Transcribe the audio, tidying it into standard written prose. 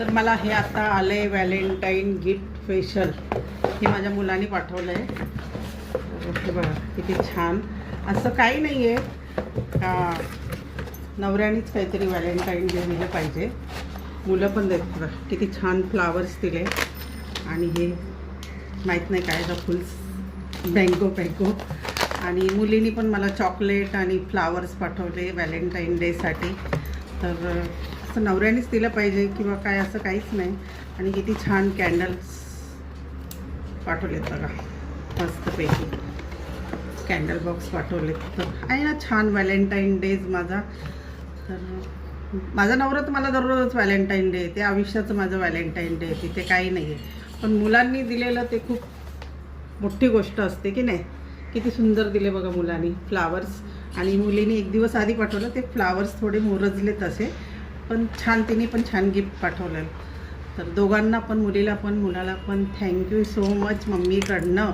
तर मला हे आता आलं आहे व्हॅलेंटाईन गिफ्ट स्पेशल. हे माझ्या मुलांनी पाठवलं आहे. हे बघा किती छान. असं काही नाही आहे का नवऱ्यानेच काहीतरी व्हॅलेंटाईन डे दिलं पाहिजे. मुलं पण देत बघा किती छान फ्लावर्स दिले. आणि हे माहीत नाही काय का फुल्स बँगो. आणि मुलींनी पण मला चॉकलेट आणि फ्लावर्स पाठवले व्हॅलेंटाईन डेसाठी. तर असं नवऱ्यानेच दिलं पाहिजे किंवा काय असं काहीच नाही. आणि किती छान कॅन्डल्स पाठवलेत बघा मस्तपैकी. कॅन्डल बॉक्स पाठवलेत. तर आहे ना छान व्हॅलेंटाईन डेज माझा. तर माझा नवरा तर मला दररोजच व्हॅलेंटाईन डे, ते आयुष्याचं माझं व्हॅलेंटाईन डे, तिथे काही नाही आहे. पण मुलांनी दिलेलं ते खूप मोठी गोष्ट असते की नाही. किती सुंदर दिले बघा मुलांनी फ्लावर्स. आणि मुलींनी एक दिवस आधी पाठवलं ते फ्लावर्स थोडे मोरजले तसे, पण छान. तिने पण छान गिफ्ट पाठवलं. तर दोघांना पण, मुलीला पण मुलाला पण थँक्यू सो मच मम्मीकडनं.